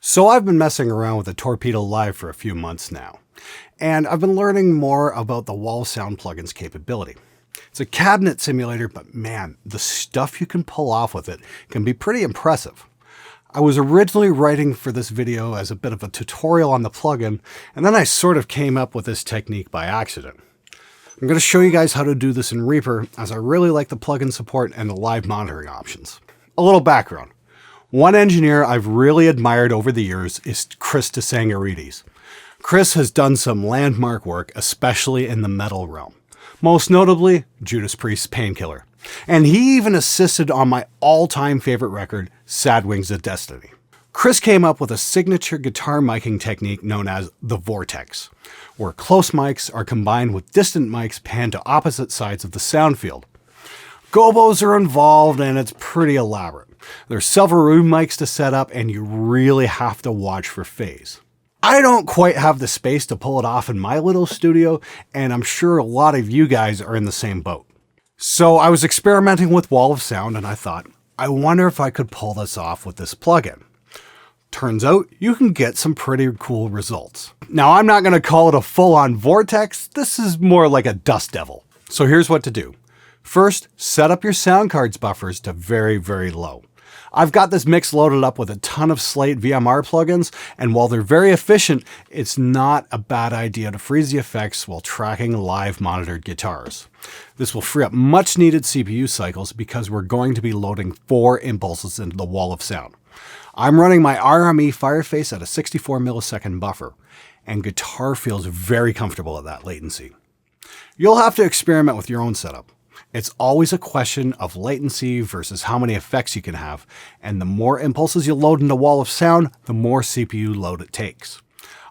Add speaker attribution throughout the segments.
Speaker 1: So I've been messing around with the Torpedo Live for a few months now, and I've been learning more about the Wall of Sound plugin's capability. It's a cabinet simulator, but man, the stuff you can pull off with it can be pretty impressive. I was originally writing for this video as a bit of a tutorial on the plugin, and then I sort of came up with this technique by accident. I'm going to show you guys how to do this in Reaper, as I really like the plugin support and the live monitoring options. A little background. One engineer I've really admired over the years is Chris Tsangarides. Chris has done some landmark work, especially in the metal realm. Most notably, Judas Priest's Painkiller. And he even assisted on my all-time favorite record, Sad Wings of Destiny. Chris came up with a signature guitar miking technique known as the Vortex, where close mics are combined with distant mics panned to opposite sides of the sound field. Gobos are involved and it's pretty elaborate. There's several room mics to set up and you really have to watch for phase. I don't quite have the space to pull it off in my little studio, and I'm sure a lot of you guys are in the same boat. So I was experimenting with Wall of Sound and I thought, I wonder if I could pull this off with this plugin. Turns out you can get some pretty cool results. Now I'm not going to call it a full-on vortex, this is more like a dust devil. So here's what to do. First, set up your sound cards buffers to very, very low. I've got this mix loaded up with a ton of Slate VMR plugins, and while they're very efficient, it's not a bad idea to freeze the effects while tracking live monitored guitars. This will free up much needed CPU cycles because we're going to be loading 4 impulses into the Wall of Sound. I'm running my RME Fireface at a 64 millisecond buffer, and guitar feels very comfortable at that latency. You'll have to experiment with your own setup. It's always a question of latency versus how many effects you can have, and the more impulses you load into Wall of Sound, the more CPU load it takes.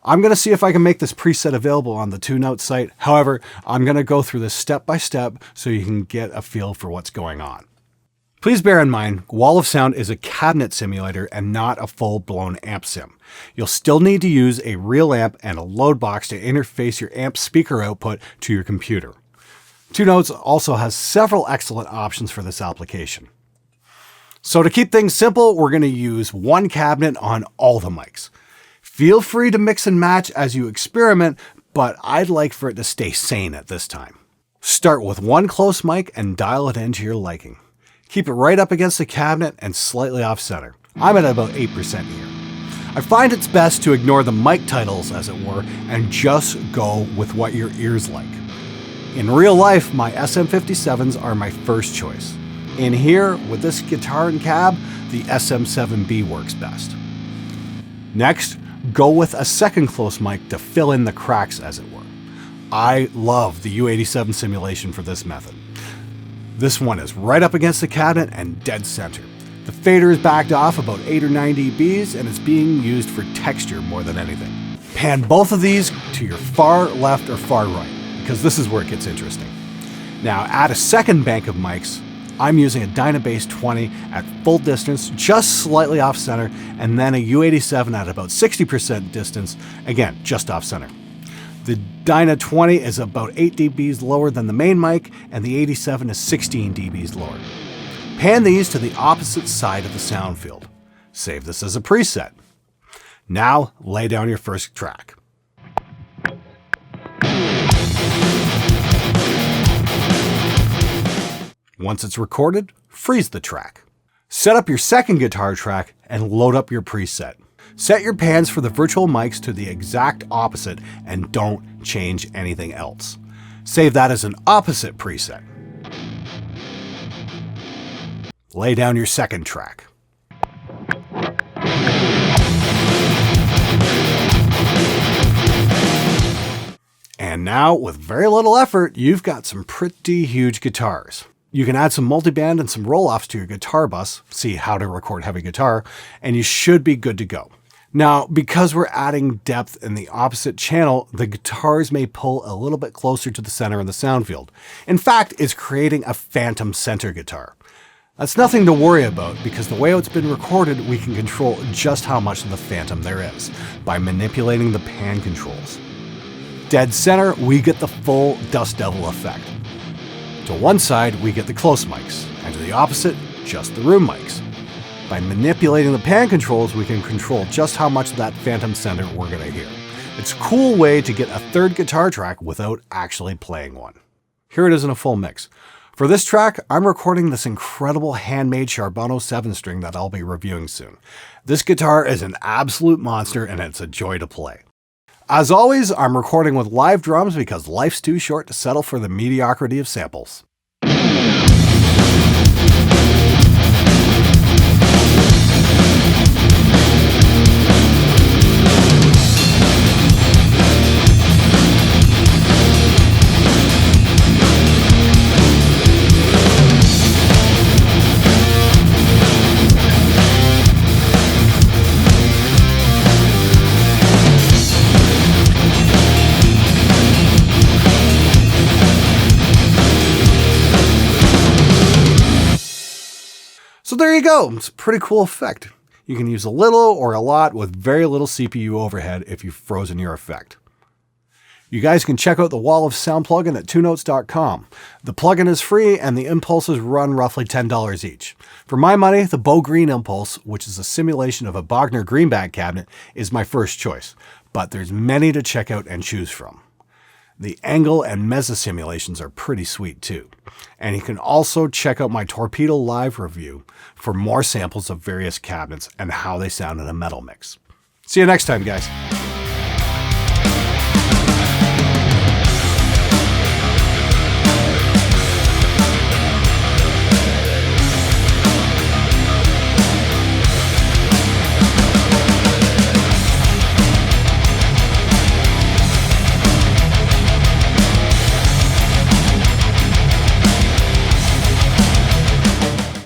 Speaker 1: I'm going to see if I can make this preset available on the TuneOut site. However, I'm going to go through this step by step so you can get a feel for what's going on. Please bear in mind, Wall of Sound is a cabinet simulator and not a full-blown amp sim. You'll still need to use a real amp and a load box to interface your amp speaker output to your computer. TuneOut also has several excellent options for this application. So to keep things simple, we're going to use one cabinet on all the mics. Feel free to mix and match as you experiment, but I'd like for it to stay sane at this time. Start with one close mic and dial it into your liking. Keep it right up against the cabinet and slightly off center. I'm at about 8% here. I find it's best to ignore the mic titles, as it were, and just go with what your ears like. In real life, my SM57s are my first choice. In here, with this guitar and cab, the SM7B works best. Next, go with a second close mic to fill in the cracks, as it were. I love the U87 simulation for this method. This one is right up against the cabinet and dead center. The fader is backed off about 8 or 9 dBs and it's being used for texture more than anything. Pan both of these to your far left or far right, because this is where it gets interesting. Now add a second bank of mics. I'm using a Dynabass 20 at full distance, just slightly off center, and then a U87 at about 60% distance, again, just off center. The Dyna 20 is about 8 dBs lower than the main mic, and the 87 is 16 dBs lower. Pan these to the opposite side of the sound field. Save this as a preset. Now lay down your first track. Once it's recorded, freeze the track. Set up your second guitar track and load up your preset. Set your pans for the virtual mics to the exact opposite and don't change anything else. Save that as an opposite preset. Lay down your second track. And now, with very little effort, you've got some pretty huge guitars. You can add some multiband and some roll-offs to your guitar bus, see how to record heavy guitar, and you should be good to go. Now, because we're adding depth in the opposite channel, the guitars may pull a little bit closer to the center of the sound field. In fact, it's creating a phantom center guitar. That's nothing to worry about because the way it's been recorded, we can control just how much of the phantom there is by manipulating the pan controls. Dead center, we get the full dust devil effect. To one side, we get the close mics, and to the opposite, just the room mics. By manipulating the pan controls, we can control just how much of that phantom center we're going to hear. It's a cool way to get a third guitar track without actually playing one. Here it is in a full mix. For this track, I'm recording this incredible handmade Charbonneau 7-string that I'll be reviewing soon. This guitar is an absolute monster and it's a joy to play. As always, I'm recording with live drums because life's too short to settle for the mediocrity of samples. So there you go. It's a pretty cool effect. You can use a little or a lot with very little CPU overhead if you've frozen your effect. You guys can check out the Wall of Sound plugin at twonotes.com. The plugin is free and the impulses run roughly $10 each. For my money, the Bow Green impulse, which is a simulation of a Bogner greenback cabinet, is my first choice, but there's many to check out and choose from. The angle and mezza simulations are pretty sweet too. And you can also check out my Torpedo Live review for more samples of various cabinets and how they sound in a metal mix. See you next time, guys.